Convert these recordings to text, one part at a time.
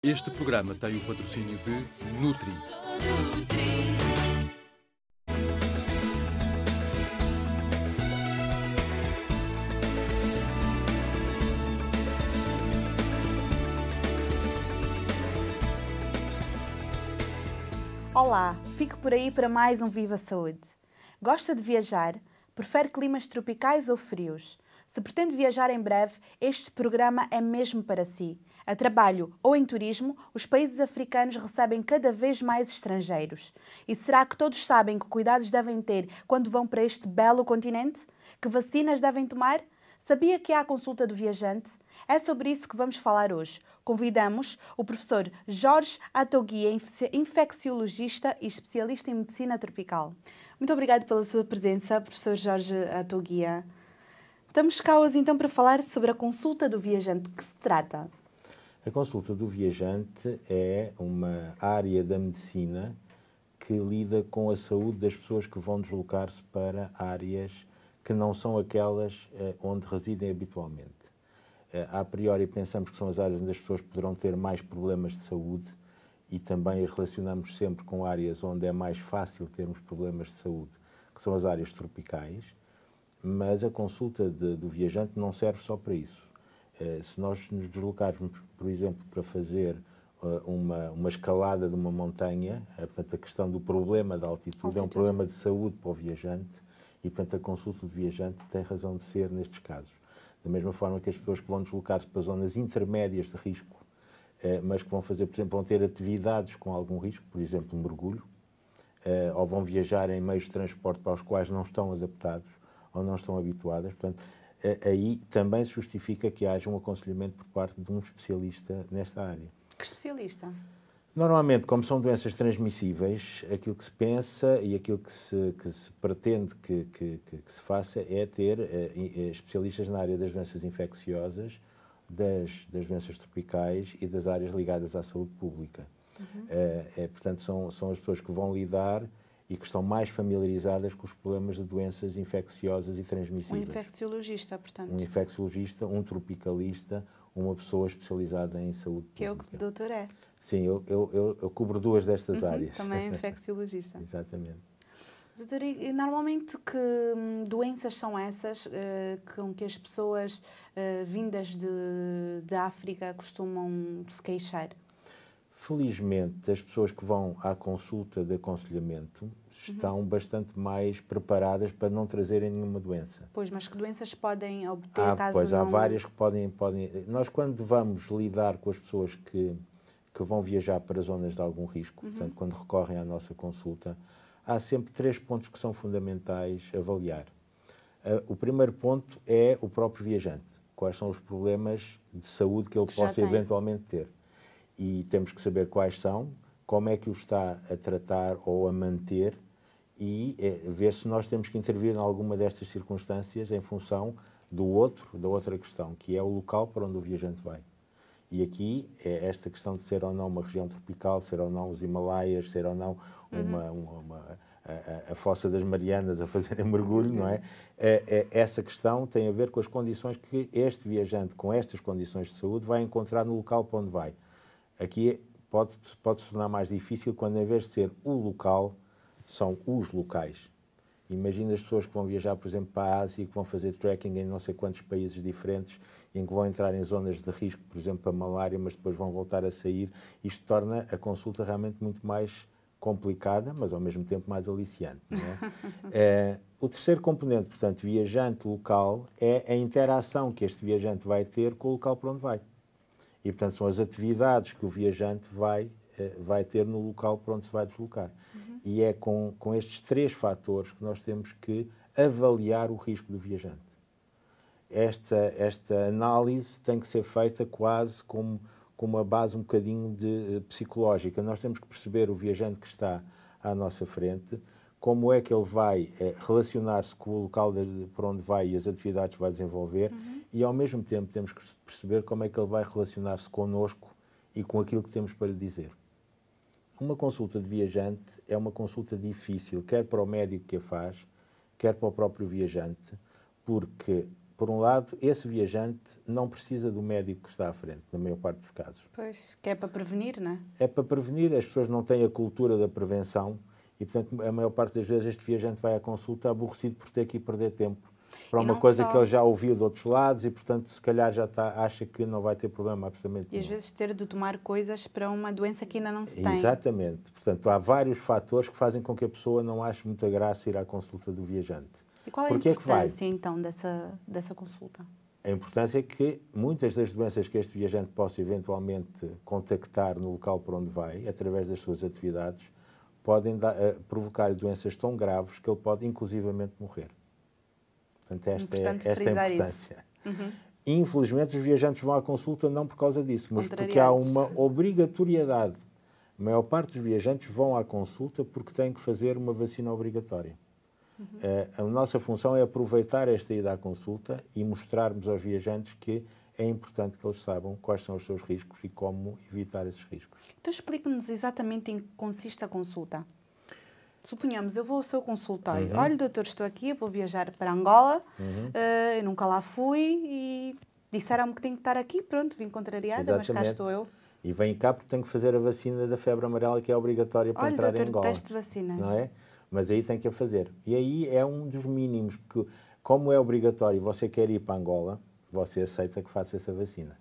Este programa tem o patrocínio de Nutri. Olá, fico por aí para mais um Viva Saúde. Gosta de viajar? Prefere climas tropicais ou frios? Se pretende viajar em breve, este programa é mesmo para si. A trabalho ou em turismo, os países africanos recebem cada vez mais estrangeiros. E será que todos sabem que cuidados devem ter quando vão para este belo continente? Que vacinas devem tomar? Sabia que há a consulta do viajante? É sobre isso que vamos falar hoje. Convidamos o professor Jorge Atoguia, infecciologista e especialista em medicina tropical. Muito obrigada pela sua presença, professor Jorge Atoguia. Estamos cá hoje então para falar sobre a consulta do viajante. Que se trata? A consulta do viajante é uma área da medicina que lida com a saúde das pessoas que vão deslocar-se para áreas que não são aquelas onde residem habitualmente. A priori pensamos que são as áreas onde as pessoas poderão ter mais problemas de saúde e também as relacionamos sempre com áreas onde é mais fácil termos problemas de saúde, que são as áreas tropicais, mas a consulta do viajante não serve só para isso. Se nós nos deslocarmos, por exemplo, para fazer uma escalada de uma montanha, portanto, a questão do problema da altitude é um problema de saúde para o viajante e, portanto, a consulta do viajante tem razão de ser nestes casos. Da mesma forma que as pessoas que vão deslocar-se para zonas intermédias de risco, mas que vão fazer, por exemplo, vão ter atividades com algum risco, por exemplo, mergulho, ou vão viajar em meios de transporte para os quais não estão adaptados ou não estão habituadas. Portanto, aí também se justifica que haja um aconselhamento por parte de um especialista nesta área. Que especialista? Normalmente, como são doenças transmissíveis, aquilo que se pensa e aquilo que se pretende que se faça é ter especialistas na área das doenças infecciosas, das doenças tropicais e das áreas ligadas à saúde pública. Portanto, são as pessoas que vão lidar e que estão mais familiarizadas com os problemas de doenças infecciosas e transmissíveis. Um infecciologista, portanto. Um infecciologista, um tropicalista, uma pessoa especializada em saúde pública. Que é o que o doutor é. Sim, eu cubro duas destas áreas. Também é infecciologista. Exatamente. Doutor, e normalmente que doenças são essas com que as pessoas vindas de África costumam se queixar? Felizmente, as pessoas que vão à consulta de aconselhamento estão bastante mais preparadas para não trazerem nenhuma doença. Pois, mas que doenças podem obter caso pois, não... há várias que podem... Nós, quando vamos lidar com as pessoas que vão viajar para zonas de algum risco, portanto, quando recorrem à nossa consulta, há sempre 3 pontos que são fundamentais avaliar. O primeiro ponto é o próprio viajante. Quais são os problemas de saúde que ele possa eventualmente ter. E temos que saber quais são, como é que o está a tratar ou a manter e ver se nós temos que intervir em alguma destas circunstâncias em função da outra questão, que é o local para onde o viajante vai. E aqui é esta questão de ser ou não uma região tropical, ser ou não os Himalaias, ser ou não a Fossa das Marianas a fazerem mergulho, não é? Essa questão tem a ver com as condições que este viajante, com estas condições de saúde, vai encontrar no local para onde vai. Aqui pode se tornar mais difícil quando, em vez de ser o local, são os locais. Imagina as pessoas que vão viajar, por exemplo, para a Ásia e que vão fazer trekking em não sei quantos países diferentes, em que vão entrar em zonas de risco, por exemplo, para malária, mas depois vão voltar a sair. Isto torna a consulta realmente muito mais complicada, mas ao mesmo tempo mais aliciante. Não é? O terceiro componente, portanto, viajante local, é a interação que este viajante vai ter com o local para onde vai. E, portanto, são as atividades que o viajante vai ter no local para onde se vai deslocar. E é com estes 3 fatores que nós temos que avaliar o risco do viajante. Esta análise tem que ser feita quase com uma base um bocadinho psicológica. Nós temos que perceber o viajante que está à nossa frente, como é que ele vai relacionar-se com o local para onde vai e as atividades que vai desenvolver, e ao mesmo tempo temos que perceber como é que ele vai relacionar-se connosco e com aquilo que temos para lhe dizer. Uma consulta de viajante é uma consulta difícil, quer para o médico que a faz, quer para o próprio viajante, porque por um lado, esse viajante não precisa do médico que está à frente, na maior parte dos casos. Pois, que é para prevenir, não é? É para prevenir, as pessoas não têm a cultura da prevenção e, portanto, a maior parte das vezes este viajante vai à consulta aborrecido por ter que ir perder tempo para E uma não coisa só- que ele já ouviu de outros lados e, portanto, se calhar já acha que não vai ter problema absolutamente E às nenhum. vezes ter de tomar coisas para uma doença que ainda não se tem. Exatamente. Portanto, há vários fatores que fazem com que a pessoa não ache muita graça ir à consulta do viajante. E qual é a Porquê é que vai? importância, então, dessa consulta? A importância é que muitas das doenças que este viajante possa eventualmente contactar no local para onde vai, através das suas atividades, podem provocar-lhe doenças tão graves que ele pode inclusivamente morrer. Portanto, Importante esta é a frisar importância. Uhum. Infelizmente, os viajantes vão à consulta não por causa disso, mas porque há Contrariados. uma obrigatoriedade. A maior parte dos viajantes vão à consulta porque têm que fazer uma vacina obrigatória. A nossa função é aproveitar esta ida à consulta e mostrarmos aos viajantes que é importante que eles saibam quais são os seus riscos e como evitar esses riscos. Então explique-nos exatamente em que consiste a consulta. Suponhamos, eu vou ao seu consultório. Olha, doutor, estou aqui, eu vou viajar para Angola, eu nunca lá fui e disseram-me que tenho que estar aqui, pronto, vim contrariada, mas cá Exatamente. estou eu. E vem cá porque tem que fazer a vacina da febre amarela, que é obrigatória para Olha, entrar em doutor, Angola. teste de vacinas. Não é? Mas aí tem que a fazer. E aí é um dos mínimos, porque como é obrigatório e você quer ir para Angola, você aceita que faça essa vacina.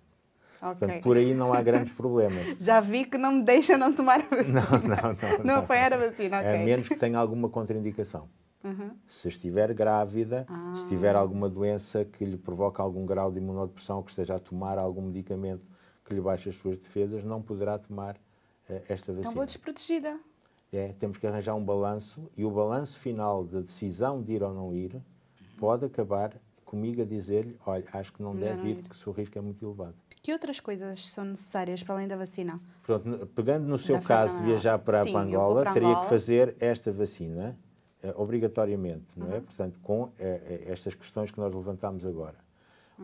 Ok. Portanto, por aí não há grandes problemas. Já vi que não me deixa não tomar a vacina. Não, Não apanhar a vacina, ok. A menos que tenha alguma contraindicação. Se estiver grávida, se tiver alguma doença que lhe provoque algum grau de imunodepressão, que esteja a tomar algum medicamento que lhe baixe as suas defesas, não poderá tomar esta vacina. Então vou desprotegida. Temos que arranjar um balanço e o balanço final da decisão de ir ou não ir pode acabar comigo a dizer-lhe, olha, acho que não Melhor deve não ir ir. porque o seu risco é muito elevado. Que outras coisas são necessárias para além da vacina? Portanto, pegando no seu Da caso de febre viajar para, Sim, para eu vou Angola, para teria Angola. que fazer esta vacina obrigatoriamente, não é? Portanto, com estas questões que nós levantámos agora.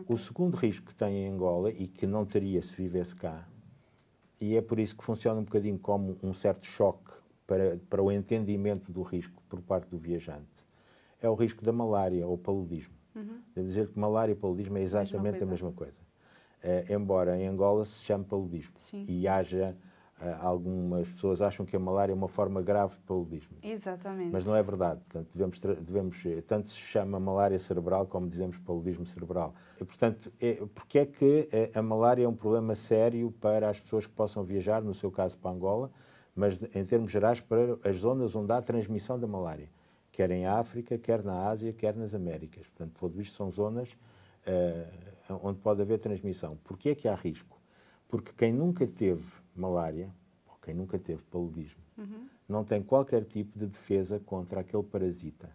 O segundo risco que tem em Angola e que não teria se vivesse cá, e é por isso que funciona um bocadinho como um certo choque para o entendimento do risco por parte do viajante, é o risco da malária ou paludismo. Devo dizer que malária e paludismo é exatamente a mesma coisa. Embora em Angola se chame paludismo. Sim. E haja, algumas pessoas acham que a malária é uma forma grave de paludismo. Exatamente. Mas não é verdade. Portanto, tanto se chama malária cerebral como dizemos paludismo cerebral. E, portanto, porque é que a malária é um problema sério para as pessoas que possam viajar, no seu caso para Angola, mas em termos gerais para as zonas onde há transmissão da malária, quer em África, quer na Ásia, quer nas Américas. Portanto, tudo isto são zonas onde pode haver transmissão. Porquê é que há risco? Porque quem nunca teve malária, ou quem nunca teve paludismo, não tem qualquer tipo de defesa contra aquele parasita.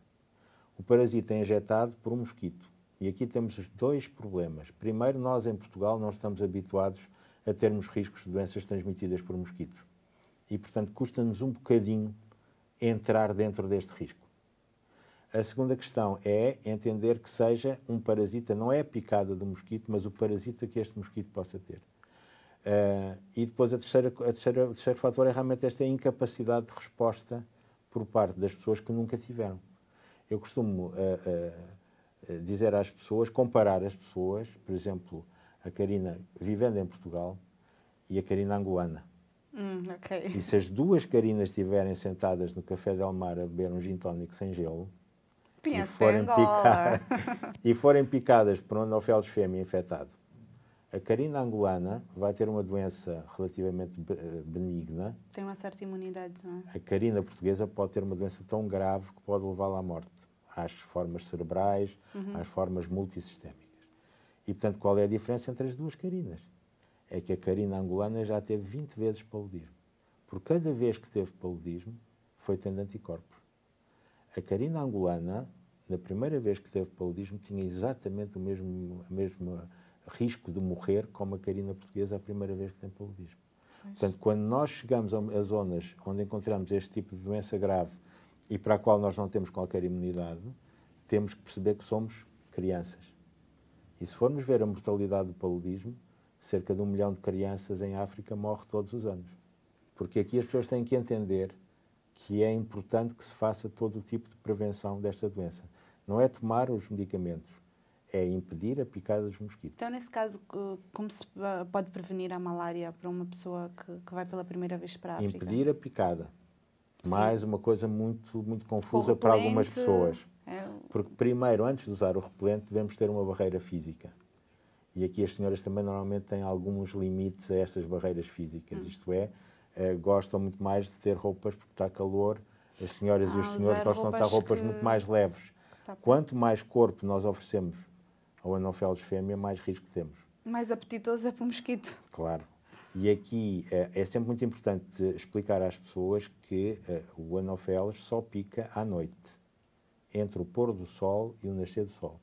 O parasita é injetado por um mosquito. E aqui temos os dois problemas. Primeiro, nós em Portugal não estamos habituados a termos riscos de doenças transmitidas por mosquitos. E, portanto, custa-nos um bocadinho entrar dentro deste risco. A segunda questão é entender que seja um parasita, não é a picada do mosquito, mas o parasita que este mosquito possa ter. E depois o terceiro fator é realmente esta incapacidade de resposta por parte das pessoas que nunca tiveram. Eu costumo dizer às pessoas, comparar as pessoas, por exemplo, a Karina vivendo em Portugal e a Karina angolana. Ok. E se as duas Karinas estiverem sentadas no Café Del Mar a beber um gin tónico sem gelo e forem picadas por um anopheles fêmea infectado, a Karina angolana vai ter uma doença relativamente benigna. Tem uma certa imunidade, não é? A Karina portuguesa pode ter uma doença tão grave que pode levá-la à morte, às formas cerebrais, às formas multissistémicas. E, portanto, qual é a diferença entre as duas Karinas? É que a Karina angolana já teve 20 vezes paludismo. Por cada vez que teve paludismo, foi tendo anticorpos. A Karina angolana, na primeira vez que teve paludismo, tinha exatamente o mesmo risco de morrer como a Karina portuguesa a primeira vez que tem paludismo. Portanto, quando nós chegamos a zonas onde encontramos este tipo de doença grave e para a qual nós não temos qualquer imunidade, temos que perceber que somos crianças. E se formos ver a mortalidade do paludismo, cerca de 1 milhão de crianças em África morre todos os anos. Porque aqui as pessoas têm que entender que é importante que se faça todo o tipo de prevenção desta doença. Não é tomar os medicamentos, é impedir a picada dos mosquitos. Então, nesse caso, como se pode prevenir a malária para uma pessoa que vai pela primeira vez para a África? Impedir a picada. Sim. Mais uma coisa muito confusa para algumas pessoas. Porque primeiro, antes de usar o repelente, devemos ter uma barreira física. E aqui as senhoras também normalmente têm alguns limites a estas barreiras físicas. Isto é, gostam muito mais de ter roupas porque está calor. As senhoras e os senhores gostam de estar roupas muito mais leves. Quanto mais corpo nós oferecemos ao Anopheles fêmea, mais risco temos. Mais apetitoso é para o mosquito. Claro. E aqui é sempre muito importante explicar às pessoas que o Anopheles só pica à noite, entre o pôr do sol e o nascer do sol.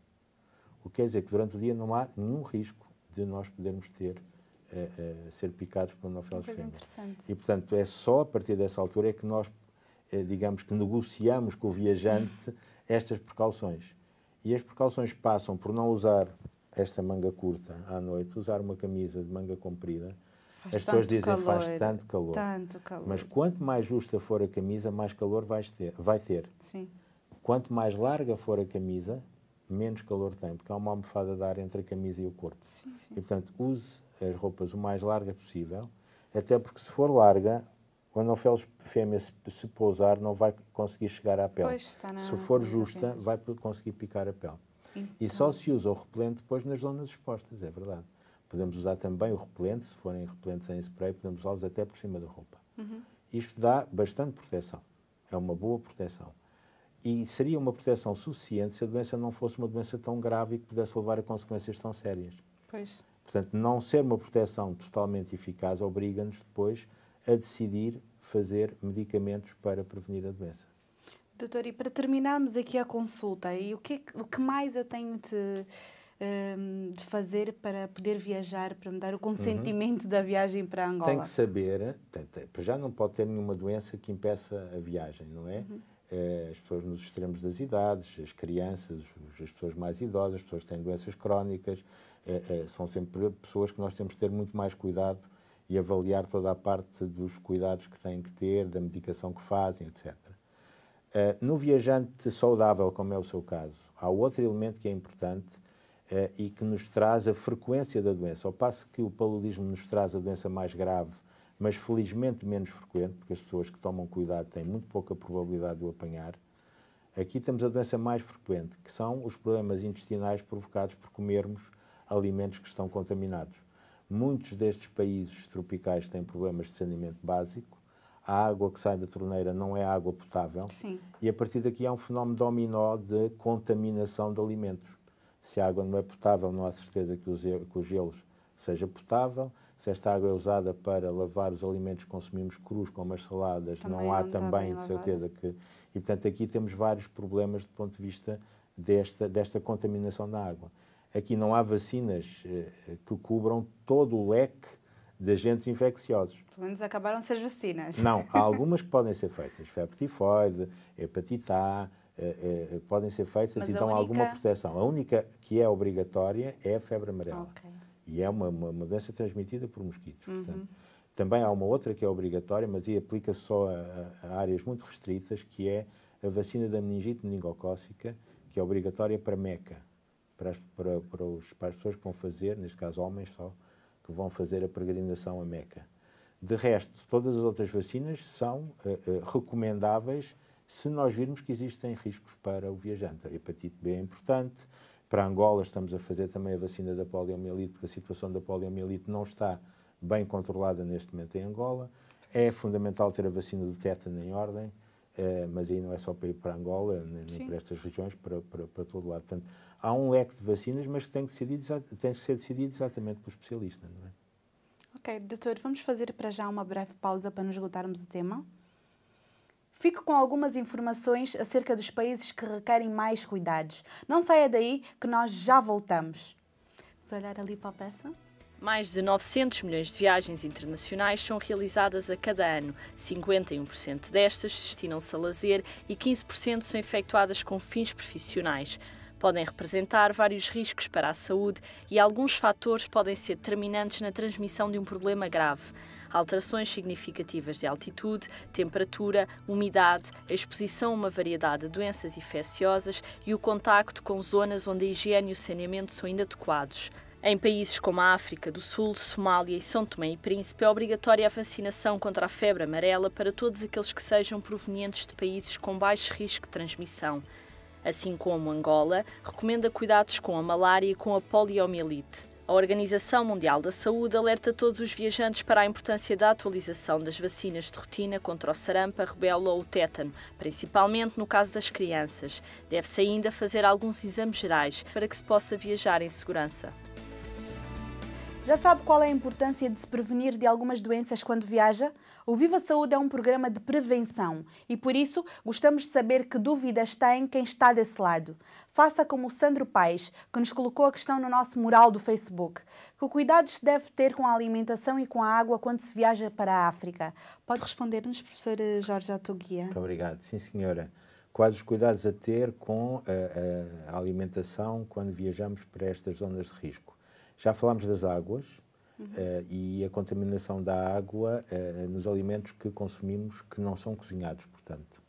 O que quer dizer que durante o dia não há nenhum risco de nós podermos ser picados por Anopheles fêmea. E, portanto, é só a partir dessa altura é que nós, digamos que negociamos com o viajante estas precauções. E as precauções passam por não usar esta manga curta à noite, usar uma camisa de manga comprida. As pessoas dizem faz tanto calor. Mas quanto mais justa for a camisa, mais calor vai ter. Sim. Quanto mais larga for a camisa, menos calor tem, porque há uma almofada de ar entre a camisa e o corpo. Sim. E, portanto, use as roupas o mais largas possível, até porque se for larga, o Anopheles fêmea, se pousar, não vai conseguir chegar à pele. Se for justa, vai conseguir picar a pele. Então. E só se usa o repelente depois nas zonas expostas, é verdade. Podemos usar também o repelente, se forem repelentes em spray, podemos usá-los até por cima da roupa. Isto dá bastante proteção. É uma boa proteção. E seria uma proteção suficiente se a doença não fosse uma doença tão grave e que pudesse levar a consequências tão sérias. Pois. Portanto, não ser uma proteção totalmente eficaz obriga-nos depois a decidir fazer medicamentos para prevenir a doença. Doutor, e para terminarmos aqui a consulta, e o que mais eu tenho de fazer para poder viajar, para me dar o consentimento da viagem para Angola? Tem que saber, já não pode ter nenhuma doença que impeça a viagem, não é? As pessoas nos extremos das idades, as crianças, as pessoas mais idosas, as pessoas que têm doenças crónicas, são sempre pessoas que nós temos de ter muito mais cuidado e avaliar toda a parte dos cuidados que têm que ter, da medicação que fazem, etc. No viajante saudável, como é o seu caso, há outro elemento que é importante e que nos traz a frequência da doença. Ao passo que o paludismo nos traz a doença mais grave, mas felizmente menos frequente, porque as pessoas que tomam cuidado têm muito pouca probabilidade de o apanhar, aqui temos a doença mais frequente, que são os problemas intestinais provocados por comermos alimentos que estão contaminados. Muitos destes países tropicais têm problemas de saneamento básico, a água que sai da torneira não é água potável. Sim. E a partir daqui há um fenómeno dominó de contaminação de alimentos. Se a água não é potável, não há certeza que os gelos seja potável. Se esta água é usada para lavar os alimentos que consumimos crus, como as saladas, não há também certeza que... E, portanto, aqui temos vários problemas do ponto de vista desta contaminação da água. Aqui não há vacinas que cubram todo o leque de agentes infecciosos. Pelo menos acabaram-se as vacinas. Não, há algumas que podem ser feitas. Febre tifoide, hepatite A, podem ser feitas. Mas e dão alguma proteção. A única que é obrigatória é a febre amarela. Okay. E é uma doença transmitida por mosquitos. Portanto, também há uma outra que é obrigatória, mas aí aplica-se só a áreas muito restritas, que é a vacina da meningite meningocócica, que é obrigatória para Meca, para as pessoas que vão fazer, neste caso homens só, que vão fazer a peregrinação a Meca. De resto, todas as outras vacinas são recomendáveis se nós virmos que existem riscos para o viajante. A hepatite B é importante. Para Angola estamos a fazer também a vacina da poliomielite, porque a situação da poliomielite não está bem controlada neste momento em Angola. É fundamental ter a vacina do tétano em ordem, mas aí não é só para ir para Angola, nem para estas regiões, para todo lado. Portanto, há um leque de vacinas, mas que tem que ser decidido exatamente pelo especialista, não é? Ok, doutor, vamos fazer para já uma breve pausa para nos esgotarmos o tema. Fico com algumas informações acerca dos países que requerem mais cuidados. Não saia daí que nós já voltamos. Vamos olhar ali para a peça? Mais de 900 milhões de viagens internacionais são realizadas a cada ano. 51% destas destinam-se a lazer e 15% são efetuadas com fins profissionais. Podem representar vários riscos para a saúde e alguns fatores podem ser determinantes na transmissão de um problema grave. Alterações significativas de altitude, temperatura, umidade, a exposição a uma variedade de doenças infecciosas e o contacto com zonas onde a higiene e o saneamento são inadequados. Em países como a África do Sul, Somália e São Tomé e Príncipe, é obrigatória a vacinação contra a febre amarela para todos aqueles que sejam provenientes de países com baixo risco de transmissão. Assim como Angola, recomenda cuidados com a malária e com a poliomielite. A Organização Mundial da Saúde alerta todos os viajantes para a importância da atualização das vacinas de rotina contra o sarampo, a rubéola ou o tétano, principalmente no caso das crianças. Deve-se ainda fazer alguns exames gerais para que se possa viajar em segurança. Já sabe qual é a importância de se prevenir de algumas doenças quando viaja? O Viva Saúde é um programa de prevenção e, por isso, gostamos de saber que dúvidas tem quem está desse lado. Faça como o Sandro Paes, que nos colocou a questão no nosso mural do Facebook. Que cuidados se deve ter com a alimentação e com a água quando se viaja para a África? Pode responder-nos, professor Jorge Atoguia. Muito obrigado. Sim, senhora. Quais os cuidados a ter com a alimentação quando viajamos para estas zonas de risco? Já falámos das águas e a contaminação da água nos alimentos que consumimos que não são cozinhados, portanto.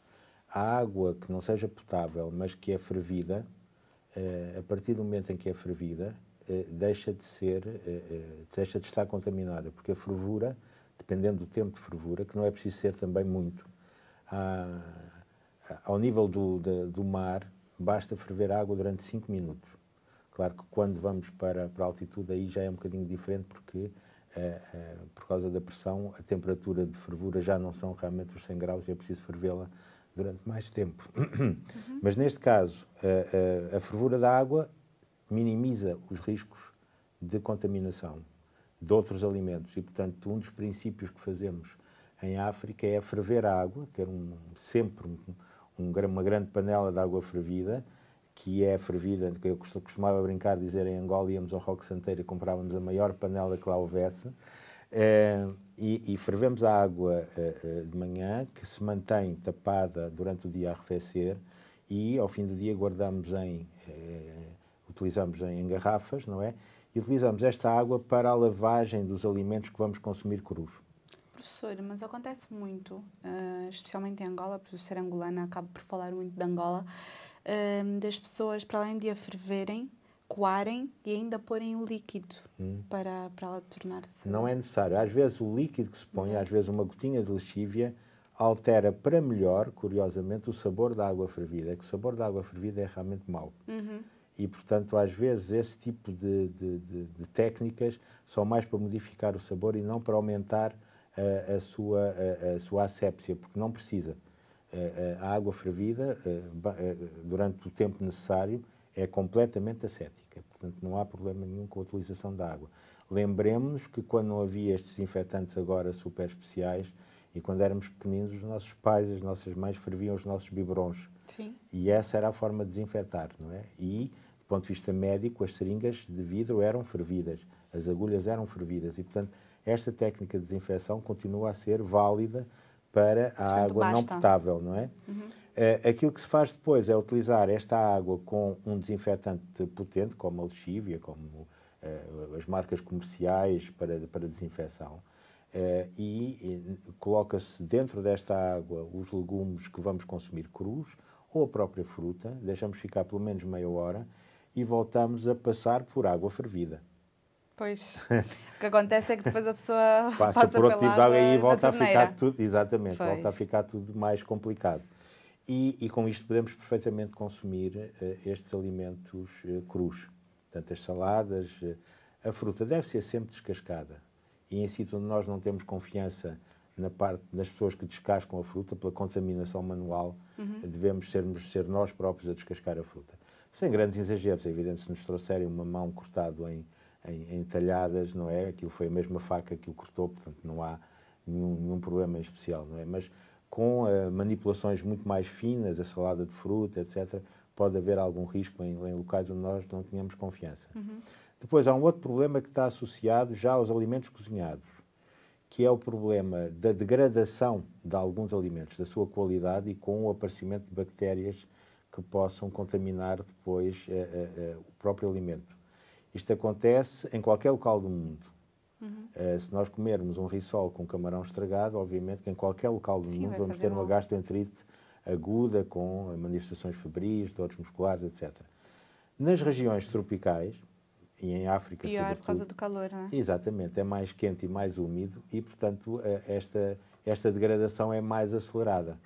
A água que não seja potável, mas que é fervida, a partir do momento em que é fervida, deixa de estar contaminada, porque a fervura, dependendo do tempo de fervura, que não é preciso ser também muito, ao nível do mar, basta ferver a água durante 5 minutos. Claro que quando vamos para a altitude aí já é um bocadinho diferente porque, por causa da pressão, a temperatura de fervura já não são realmente os 100 graus e é preciso fervê-la durante mais tempo. Mas neste caso, a fervura da água minimiza os riscos de contaminação de outros alimentos e, portanto, um dos princípios que fazemos em África é ferver a água, ter sempre uma grande panela de água fervida, que é fervida, que eu costumava brincar, dizer em Angola, íamos ao Roque Santeiro e comprávamos a maior panela que lá houvesse, e fervemos a água de manhã, que se mantém tapada durante o dia a arrefecer, e ao fim do dia utilizamos em garrafas, não é? E utilizamos esta água para a lavagem dos alimentos que vamos consumir crus. Professor, mas acontece muito, especialmente em Angola, por ser angolana, acabo por falar muito de Angola, das pessoas, para além de a ferverem, coarem e ainda porem o líquido para ela tornar-se... Não é necessário. Às vezes o líquido que se põe, às vezes uma gotinha de lexívia, altera para melhor, curiosamente, o sabor da água fervida. É que o sabor da água fervida é realmente mau. E, portanto, às vezes esse tipo de técnicas são mais para modificar o sabor e não para aumentar a sua asepsia, porque não precisa. A água fervida, durante o tempo necessário, é completamente ascética. Portanto, não há problema nenhum com a utilização da água. Lembremos-nos que quando não havia estes desinfetantes agora super especiais e quando éramos pequeninos, os nossos pais e as nossas mães ferviam os nossos biberons. Sim. E essa era a forma de desinfetar, não é? E, do ponto de vista médico, as seringas de vidro eram fervidas, as agulhas eram fervidas e, portanto, esta técnica de desinfecção continua a ser válida para a água não potável, não é? Aquilo que se faz depois é utilizar esta água com um desinfetante potente, como a lexívia, como as marcas comerciais para desinfecção, e coloca-se dentro desta água os legumes que vamos consumir crus, ou a própria fruta, deixamos ficar pelo menos meia hora e voltamos a passar por água fervida. Pois, o que acontece é que depois a pessoa passa por outro tipo de água e volta a ficar tudo, exatamente, pois. Volta a ficar tudo mais complicado. E com isto podemos perfeitamente consumir estes alimentos crus. Portanto, as saladas, a fruta deve ser sempre descascada. E em sítios onde nós não temos confiança na parte das pessoas que descascam a fruta, pela contaminação manual, devemos ser nós próprios a descascar a fruta. Sem grandes exageros, é evidente, se nos trouxerem um mamão cortado em talhadas, não é? Aquilo foi a mesma faca que o cortou, portanto não há nenhum problema em especial, não é? Mas com manipulações muito mais finas, a salada de fruta, etc., pode haver algum risco em locais onde nós não tínhamos confiança. Depois há um outro problema que está associado já aos alimentos cozinhados, que é o problema da degradação de alguns alimentos, da sua qualidade e com o aparecimento de bactérias que possam contaminar depois o próprio alimento. Isto acontece em qualquer local do mundo. Se nós comermos um risol com camarão estragado, obviamente que em qualquer local do mundo vamos ter uma gastroenterite aguda com manifestações febris, dores musculares, etc. Nas regiões tropicais, e em África pior sobretudo, por causa do calor, não é? Exatamente, é mais quente e mais úmido e, portanto, esta degradação é mais acelerada.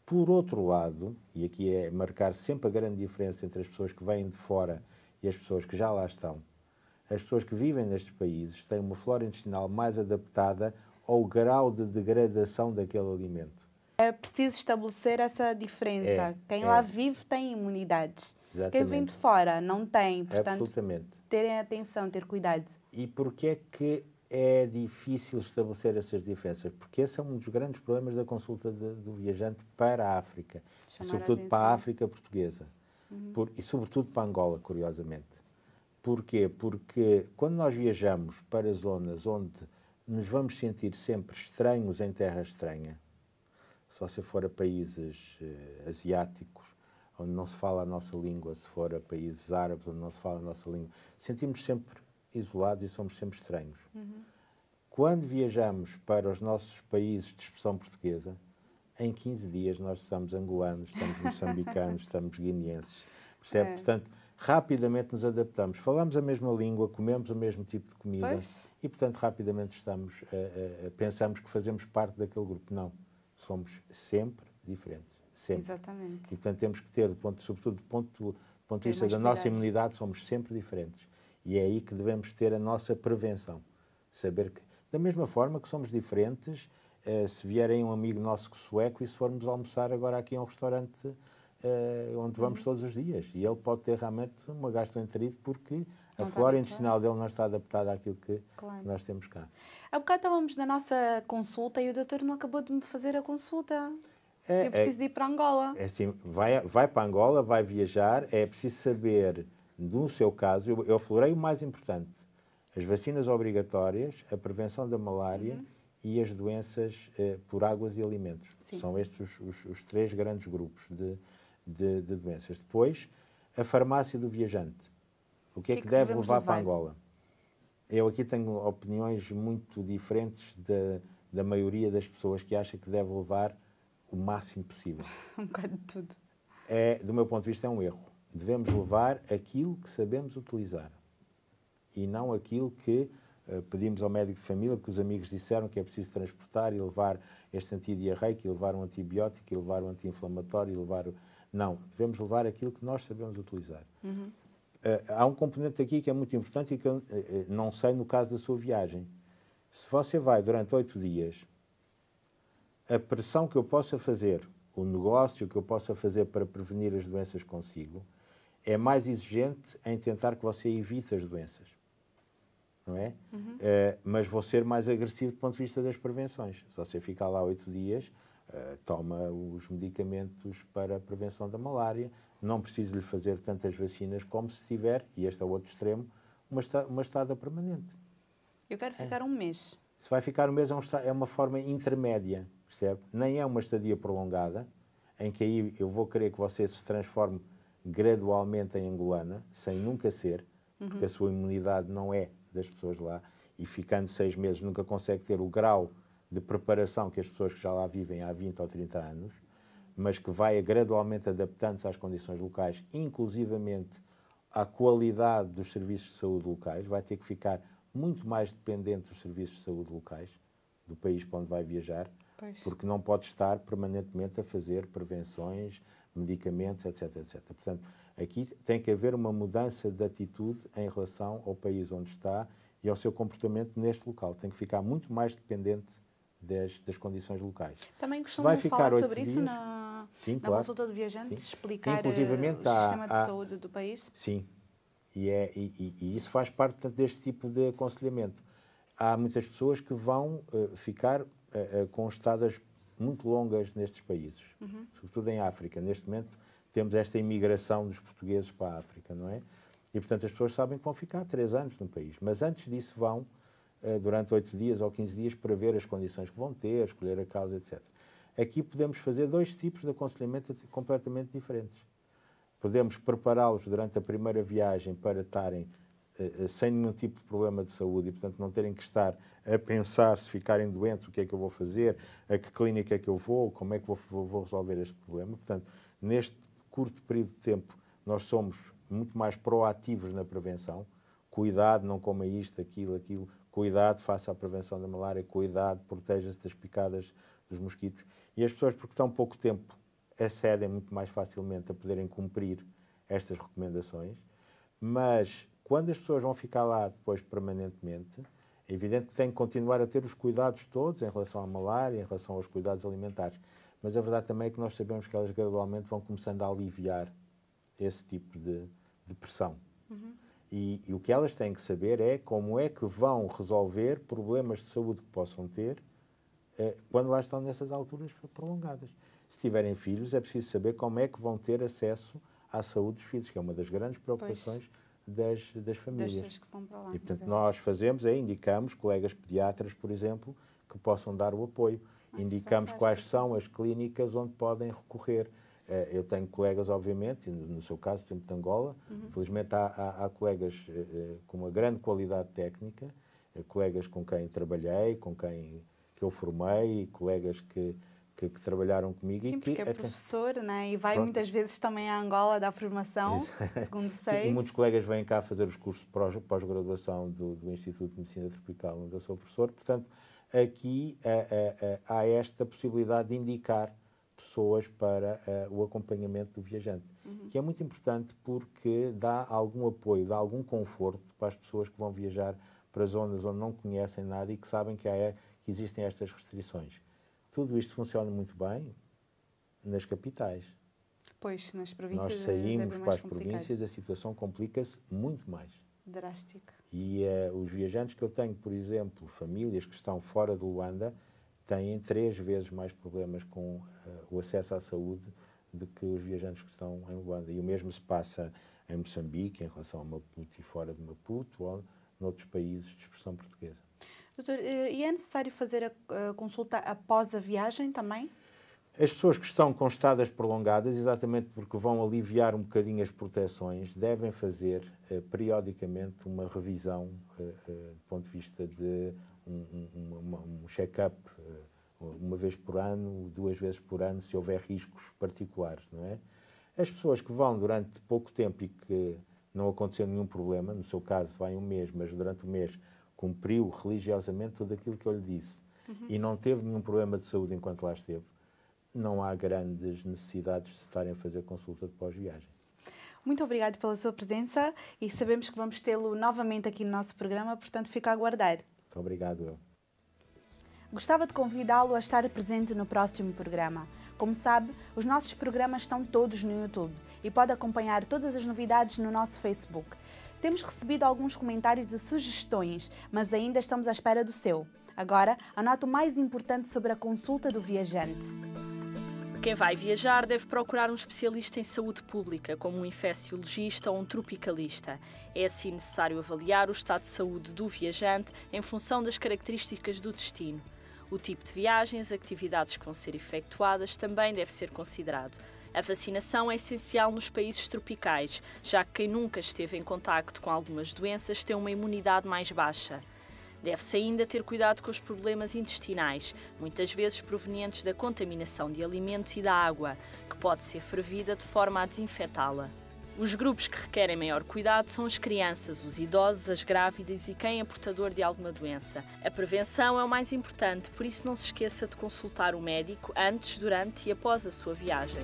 Por outro lado, e aqui é marcar sempre a grande diferença entre as pessoas que vêm de fora e as pessoas que já lá estão, as pessoas que vivem nestes países têm uma flora intestinal mais adaptada ao grau de degradação daquele alimento. É preciso estabelecer essa diferença. Quem lá vive tem imunidades. Exatamente. Quem vem de fora não tem. Portanto, absolutamente. Terem atenção, ter cuidado. E porquê é que é difícil estabelecer essas diferenças? Porque esse é um dos grandes problemas da consulta do viajante para a África. E sobretudo para a África portuguesa. E sobretudo para Angola, curiosamente. Porquê? Porque quando nós viajamos para zonas onde nos vamos sentir sempre estranhos em terra estranha, se você for a países asiáticos, onde não se fala a nossa língua, se for a países árabes, onde não se fala a nossa língua, sentimos sempre isolados e somos sempre estranhos. Quando viajamos para os nossos países de expressão portuguesa, em 15 dias nós estamos angolanos, estamos moçambicanos, estamos guineenses, percebe? Portanto, rapidamente nos adaptamos. Falamos a mesma língua, comemos o mesmo tipo de comida e, portanto, rapidamente pensamos que fazemos parte daquele grupo. Não. Somos sempre diferentes. Sempre. Exatamente. E, portanto, temos que ter, sobretudo do ponto de vista da nossa imunidade, somos sempre diferentes. E é aí que devemos ter a nossa prevenção. Saber que, da mesma forma que somos diferentes, se vierem um amigo nosso sueco e se formos almoçar agora aqui a um restaurante onde vamos todos os dias. E ele pode ter realmente uma gastroenterite porque a flora intestinal dele não está adaptada àquilo que nós temos cá. Há bocado estávamos na nossa consulta e o doutor não acabou de me fazer a consulta. Eu preciso de ir para Angola. É assim, vai para Angola, vai viajar, é preciso saber, no seu caso, eu aflorei o mais importante, as vacinas obrigatórias, a prevenção da malária e as doenças por águas e alimentos. Sim. São estes os três grandes grupos de doenças. Depois, a farmácia do viajante. O que é que deve levar para Angola? Eu aqui tenho opiniões muito diferentes da maioria das pessoas que acha que deve levar o máximo possível. Um bocado de tudo. Do meu ponto de vista, é um erro. Devemos levar aquilo que sabemos utilizar e não aquilo que pedimos ao médico de família, porque os amigos disseram que é preciso transportar e levar este antidiarreico, e levar um antibiótico, e levar um anti-inflamatório, e levar... Não, devemos levar aquilo que nós sabemos utilizar. Há um componente aqui que é muito importante e que eu não sei no caso da sua viagem. Se você vai durante 8 dias, a pressão que eu possa fazer, o negócio que eu possa fazer para prevenir as doenças consigo, é mais exigente em tentar que você evite as doenças. Não é? Mas vou ser mais agressivo do ponto de vista das prevenções. Se você ficar lá 8 dias, toma os medicamentos para a prevenção da malária, não preciso lhe fazer tantas vacinas como se tiver, e este é o outro extremo, uma estada permanente. Eu quero ficar um mês. Se vai ficar um mês, é uma forma intermédia, percebe? Nem é uma estadia prolongada, em que aí eu vou querer que você se transforme gradualmente em angolana, sem nunca ser, porque a sua imunidade não é das pessoas lá, e ficando 6 meses nunca consegue ter o grau de preparação que as pessoas que já lá vivem há 20 ou 30 anos, mas que vai gradualmente adaptando-se às condições locais, inclusivamente à qualidade dos serviços de saúde locais, vai ter que ficar muito mais dependente dos serviços de saúde locais, do país para onde vai viajar, porque não pode estar permanentemente a fazer prevenções, medicamentos, etc, etc. Portanto, aqui tem que haver uma mudança de atitude em relação ao país onde está e ao seu comportamento neste local. Tem que ficar muito mais dependente das condições locais. Também costumam falar sobre isso na consulta do viajante, explicar o sistema de saúde do país? Sim, e isso faz parte, portanto, deste tipo de aconselhamento. Há muitas pessoas que vão ficar com estadas muito longas nestes países, sobretudo em África. Neste momento temos esta imigração dos portugueses para a África, não é? E, portanto, as pessoas sabem que vão ficar 3 anos no país, mas antes disso vão durante 8 dias ou 15 dias para ver as condições que vão ter, escolher a causa, etc. Aqui podemos fazer 2 tipos de aconselhamento completamente diferentes. Podemos prepará-los durante a primeira viagem para estarem sem nenhum tipo de problema de saúde e, portanto, não terem que estar a pensar se ficarem doentes, o que é que eu vou fazer, a que clínica é que eu vou, como é que vou resolver este problema. Portanto, neste curto período de tempo, nós somos muito mais proativos na prevenção. Cuidado, não coma isto, aquilo. Cuidado, faça a prevenção da malária. Cuidado, proteja-se das picadas dos mosquitos. E as pessoas, porque estão pouco tempo, acedem muito mais facilmente a poderem cumprir estas recomendações. Mas, quando as pessoas vão ficar lá depois permanentemente, é evidente que têm que continuar a ter os cuidados todos em relação à malária, em relação aos cuidados alimentares. Mas a verdade também é que nós sabemos que elas gradualmente vão começando a aliviar esse tipo de pressão. E o que elas têm que saber é como é que vão resolver problemas de saúde que possam ter quando lá estão nessas alturas prolongadas. Se tiverem filhos, é preciso saber como é que vão ter acesso à saúde dos filhos, que é uma das grandes preocupações das famílias. Das pessoas que vão para lá. E, portanto, nós fazemos indicamos colegas pediatras, por exemplo, que possam dar o apoio. Indicamos quais são as clínicas onde podem recorrer. Eu tenho colegas, obviamente, no seu caso, por exemplo, de Angola, felizmente há colegas com uma grande qualidade técnica, colegas com quem trabalhei, com quem que eu formei, colegas que trabalharam comigo. Sim, porque é professor, né? E vai muitas vezes também a Angola dar formação, segundo sei. Sim, e muitos colegas vêm cá fazer os cursos de pós-graduação do Instituto de Medicina Tropical, onde eu sou professor. Portanto, aqui há esta possibilidade de indicar pessoas para o acompanhamento do viajante, que é muito importante porque dá algum apoio, dá algum conforto para as pessoas que vão viajar para zonas onde não conhecem nada e que sabem que existem estas restrições. Tudo isto funciona muito bem nas capitais. Pois, nas províncias. Nós saímos para as províncias, a situação complica-se muito mais. Drástica. E os viajantes que eu tenho, por exemplo, famílias que estão fora de Luanda, têm 3 vezes mais problemas com o acesso à saúde do que os viajantes que estão em Luanda. E o mesmo se passa em Moçambique, em relação a Maputo e fora de Maputo, ou noutros países de expressão portuguesa. Doutor, e é necessário fazer a consulta após a viagem também? As pessoas que estão com estadas prolongadas, exatamente porque vão aliviar um bocadinho as proteções, devem fazer periodicamente uma revisão do ponto de vista de um check-up, uma vez por ano, 2 vezes por ano, se houver riscos particulares, não é? As pessoas que vão durante pouco tempo e que não aconteceu nenhum problema, no seu caso vai um mês, mas durante o mês cumpriu religiosamente tudo aquilo que eu lhe disse e não teve nenhum problema de saúde enquanto lá esteve, não há grandes necessidades de estarem a fazer consulta de pós-viagem. Muito obrigado pela sua presença e sabemos que vamos tê-lo novamente aqui no nosso programa, portanto fica a aguardar. Muito obrigado, eu. Gostava de convidá-lo a estar presente no próximo programa. Como sabe, os nossos programas estão todos no YouTube e pode acompanhar todas as novidades no nosso Facebook. Temos recebido alguns comentários e sugestões, mas ainda estamos à espera do seu. Agora, anote o mais importante sobre a consulta do viajante. Quem vai viajar deve procurar um especialista em saúde pública, como um infecciologista ou um tropicalista. É assim necessário avaliar o estado de saúde do viajante em função das características do destino. O tipo de viagem, as atividades que vão ser efetuadas também deve ser considerado. A vacinação é essencial nos países tropicais, já que quem nunca esteve em contacto com algumas doenças tem uma imunidade mais baixa. Deve-se ainda ter cuidado com os problemas intestinais, muitas vezes provenientes da contaminação de alimentos e da água, que pode ser fervida de forma a desinfetá-la. Os grupos que requerem maior cuidado são as crianças, os idosos, as grávidas e quem é portador de alguma doença. A prevenção é o mais importante, por isso não se esqueça de consultar o médico antes, durante e após a sua viagem.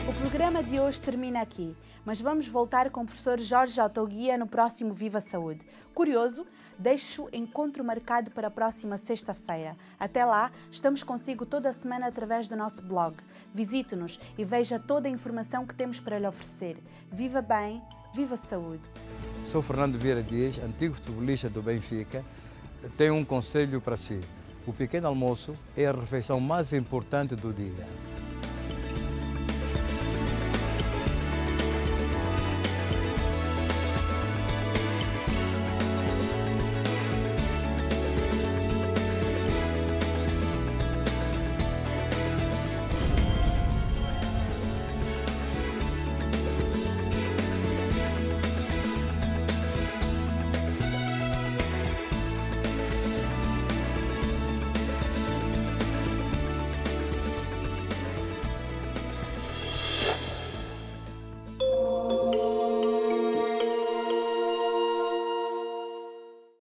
O programa de hoje termina aqui, mas vamos voltar com o professor Jorge Autoguia no próximo Viva Saúde. Curioso? Deixo o encontro marcado para a próxima sexta-feira. Até lá, estamos consigo toda a semana através do nosso blog. Visite-nos e veja toda a informação que temos para lhe oferecer. Viva bem, viva saúde! Sou Fernando Vieira Dias, antigo futebolista do Benfica. Tenho um conselho para si. O pequeno almoço é a refeição mais importante do dia.